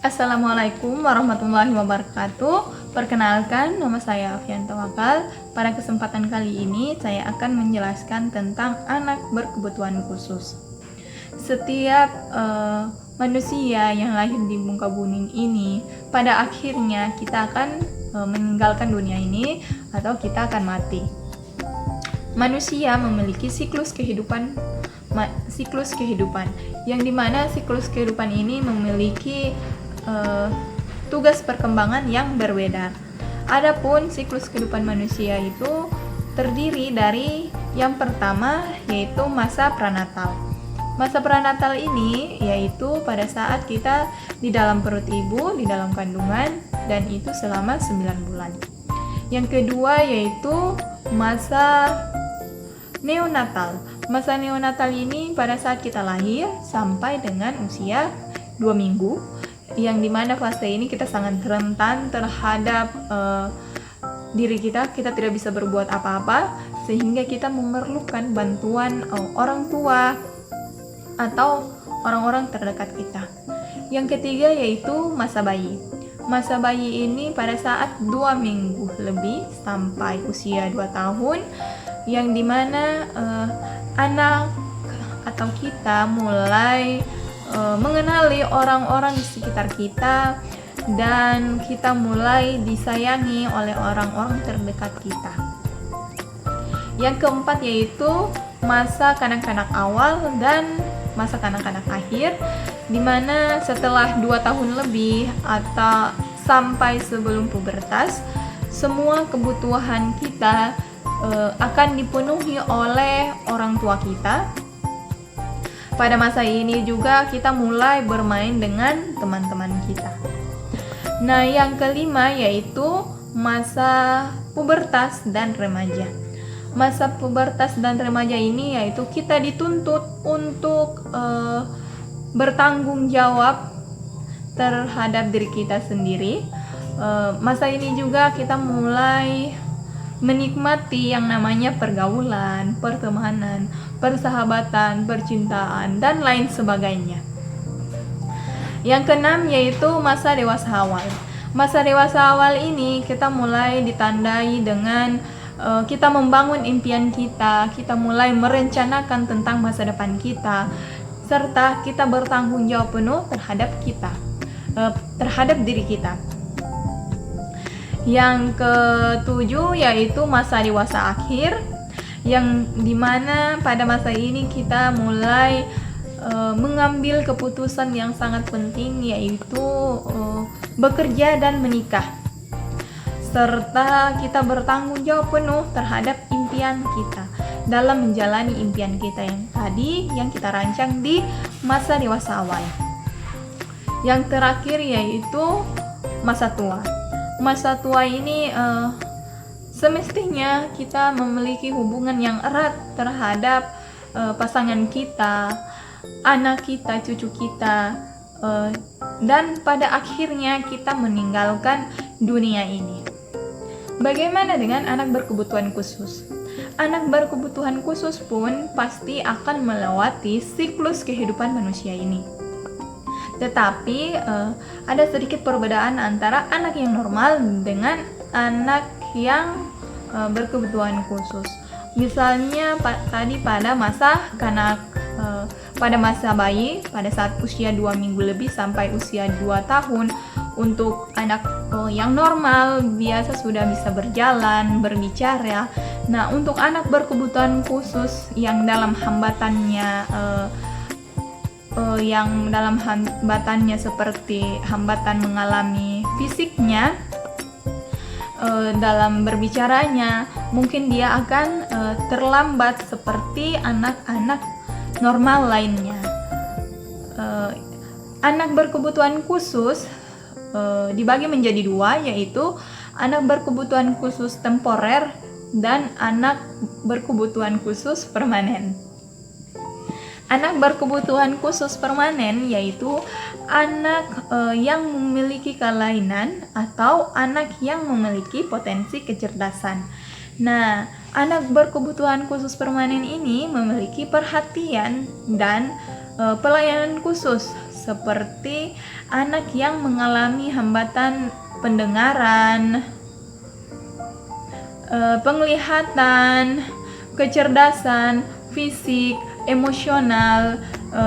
Assalamualaikum warahmatullahi wabarakatuh. Perkenalkan, nama saya Afian Tawakal. Pada kesempatan kali ini saya akan menjelaskan tentang anak berkebutuhan khusus. Setiap manusia yang lahir di muka bumi ini, pada akhirnya kita akan meninggalkan dunia ini atau kita akan mati. Manusia memiliki siklus kehidupan, yang dimana siklus kehidupan ini memiliki tugas perkembangan yang berbeda. Adapun siklus kehidupan manusia itu terdiri dari yang pertama yaitu masa pranatal. Masa pranatal ini yaitu pada saat kita di dalam perut ibu, di dalam kandungan, dan itu selama 9 bulan. Yang kedua yaitu masa neonatal. Masa neonatal ini pada saat kita lahir sampai dengan usia 2 minggu, yang dimana fase ini kita sangat rentan terhadap diri kita tidak bisa berbuat apa-apa, sehingga kita memerlukan bantuan orang tua atau orang-orang terdekat kita. Yang ketiga yaitu masa bayi. Masa bayi ini pada saat 2 minggu lebih sampai usia 2 tahun, yang dimana anak atau kita mulai mengenali orang-orang di sekitar kita, dan kita mulai disayangi oleh orang-orang terdekat kita. Yang keempat yaitu masa kanak-kanak awal dan masa kanak-kanak akhir, dimana setelah 2 tahun lebih atau sampai sebelum pubertas, semua kebutuhan kita akan dipenuhi oleh orang tua kita. Pada masa ini juga kita mulai bermain dengan teman-teman kita. Nah, yang kelima yaitu masa pubertas dan remaja. Masa pubertas dan remaja ini yaitu kita dituntut untuk bertanggung jawab terhadap diri kita sendiri. Masa ini juga kita mulai menikmati yang namanya pergaulan, pertemanan, persahabatan, percintaan, dan lain sebagainya. Yang keenam yaitu masa dewasa awal. Masa dewasa awal ini kita mulai ditandai dengan kita membangun impian kita mulai merencanakan tentang masa depan kita, serta kita bertanggung jawab penuh terhadap diri kita. Yang ketujuh yaitu masa dewasa akhir, yang dimana pada masa ini kita mulai mengambil keputusan yang sangat penting, yaitu bekerja dan menikah, serta kita bertanggung jawab penuh terhadap impian kita dalam menjalani impian kita yang tadi yang kita rancang di masa dewasa awal. Yang terakhir yaitu masa tua. Masa tua ini semestinya kita memiliki hubungan yang erat terhadap pasangan kita, anak kita, cucu kita, dan pada akhirnya kita meninggalkan dunia ini. Bagaimana dengan anak berkebutuhan khusus? Anak berkebutuhan khusus pun pasti akan melewati siklus kehidupan manusia ini. Tetapi ada sedikit perbedaan antara anak yang normal dengan anak yang berkebutuhan khusus. Misalnya tadi pada masa pada masa bayi, pada saat usia 2 minggu lebih sampai usia 2 tahun, untuk anak yang normal biasa sudah bisa berjalan, berbicara. Nah, untuk anak berkebutuhan khusus yang dalam hambatannya seperti hambatan mengalami fisiknya, dalam berbicaranya mungkin dia akan terlambat seperti anak-anak normal lainnya. Anak berkebutuhan khusus dibagi menjadi 2, yaitu anak berkebutuhan khusus temporer dan anak berkebutuhan khusus permanen. Anak berkebutuhan khusus permanen yaitu anak yang memiliki kelainan atau anak yang memiliki potensi kecerdasan. Nah, anak berkebutuhan khusus permanen ini memiliki perhatian dan pelayanan khusus seperti anak yang mengalami hambatan pendengaran, penglihatan, kecerdasan, fisik, emosional,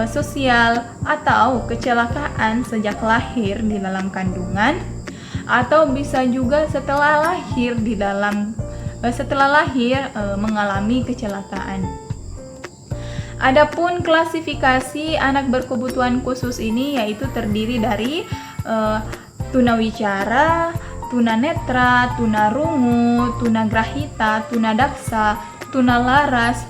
sosial, atau kecelakaan sejak lahir di dalam kandungan, atau bisa juga setelah lahir mengalami kecelakaan. Adapun klasifikasi anak berkebutuhan khusus ini yaitu terdiri dari tunawicara, tunanetra, tunarungu, tunagrahita, tunadaksa, tunalaras,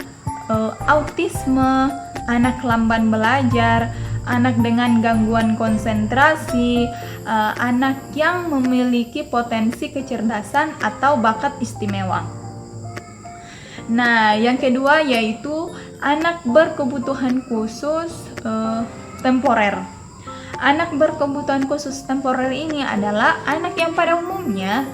autisme, anak lamban belajar, anak dengan gangguan konsentrasi, anak yang memiliki potensi kecerdasan atau bakat istimewa. Nah, yang kedua yaitu anak berkebutuhan khusus temporer. Anak berkebutuhan khusus temporer ini adalah anak yang pada umumnya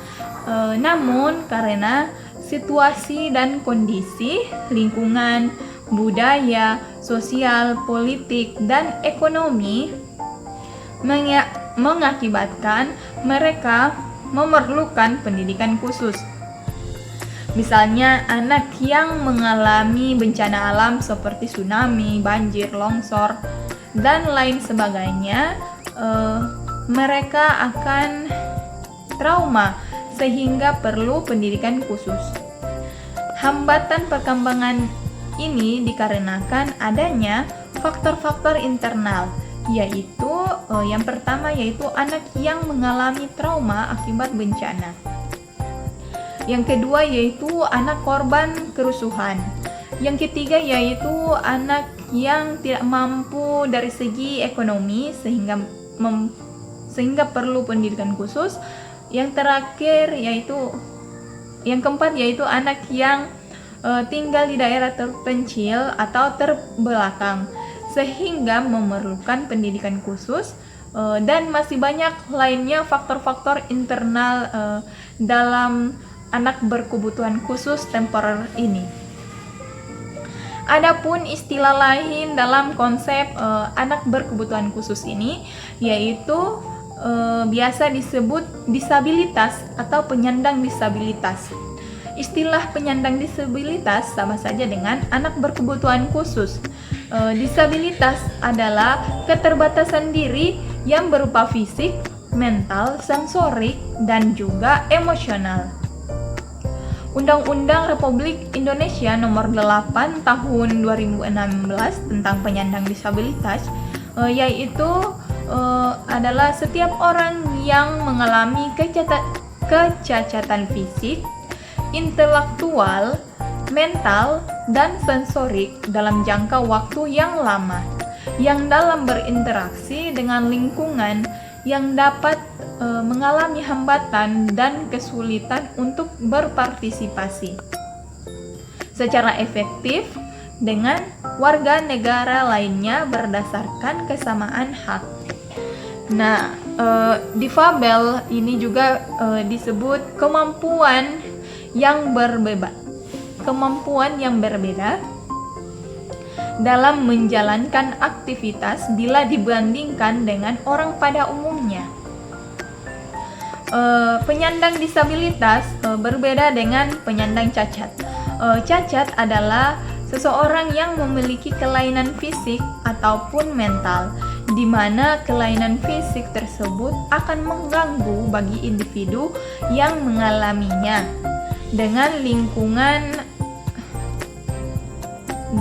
namun karena situasi dan kondisi lingkungan, budaya, sosial, politik, dan ekonomi mengakibatkan mereka memerlukan pendidikan khusus. Misalnya anak yang mengalami bencana alam seperti tsunami, banjir, longsor, dan lain sebagainya, mereka akan trauma sehingga perlu pendidikan khusus. Hambatan perkembangan ini dikarenakan adanya faktor-faktor internal, yaitu yang pertama yaitu anak yang mengalami trauma akibat bencana. Yang kedua yaitu anak korban kerusuhan. Yang ketiga yaitu anak yang tidak mampu dari segi ekonomi sehingga perlu pendidikan khusus. Yang terakhir yang keempat yaitu anak yang tinggal di daerah terpencil atau terbelakang sehingga memerlukan pendidikan khusus, dan masih banyak lainnya faktor-faktor internal dalam anak berkebutuhan khusus temporer ini. Adapun istilah lain dalam konsep anak berkebutuhan khusus ini yaitu biasa disebut disabilitas atau penyandang disabilitas. Istilah penyandang disabilitas sama saja dengan anak berkebutuhan khusus. Disabilitas adalah keterbatasan diri yang berupa fisik, mental, sensorik, dan juga emosional. Undang-Undang Republik Indonesia Nomor 8 Tahun 2016 tentang penyandang disabilitas yaitu adalah setiap orang yang mengalami kecacatan fisik, intelektual, mental, dan sensorik dalam jangka waktu yang lama, yang dalam berinteraksi dengan lingkungan yang dapat mengalami hambatan dan kesulitan untuk berpartisipasi secara efektif dengan warga negara lainnya berdasarkan kesamaan hak. Nah, difabel ini juga disebut kemampuan yang berbeda dalam menjalankan aktivitas bila dibandingkan dengan orang pada umumnya. Penyandang disabilitas berbeda dengan penyandang cacat. Cacat adalah seseorang yang memiliki kelainan fisik ataupun mental, di mana kelainan fisik tersebut akan mengganggu bagi individu yang mengalaminya dengan lingkungan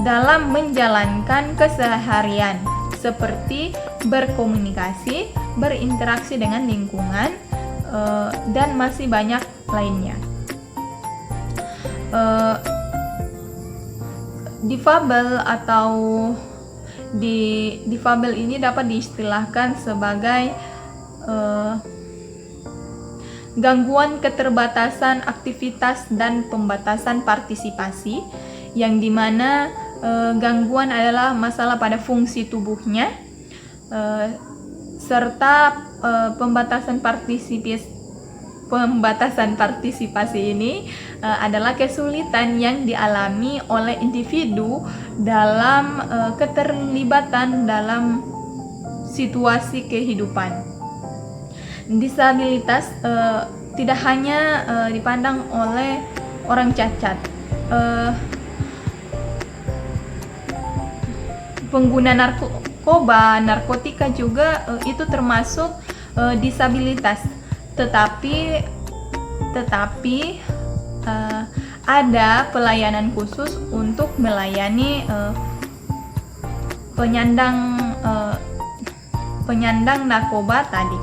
dalam menjalankan keseharian seperti berkomunikasi, berinteraksi dengan lingkungan, dan masih banyak lainnya. Difabel atau difabel ini dapat diistilahkan sebagai gangguan keterbatasan aktivitas dan pembatasan partisipasi, yang dimana gangguan adalah masalah pada fungsi tubuhnya, serta pembatasan partisipasi ini adalah kesulitan yang dialami oleh individu dalam keterlibatan dalam situasi kehidupan. Disabilitas tidak hanya dipandang oleh orang cacat. Pengguna narkotika juga itu termasuk disabilitas. Tetapi ada pelayanan khusus untuk melayani penyandang narkoba tadi.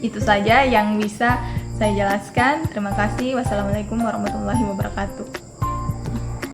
Itu saja yang bisa saya jelaskan. Terima kasih. Wassalamualaikum warahmatullahi wabarakatuh.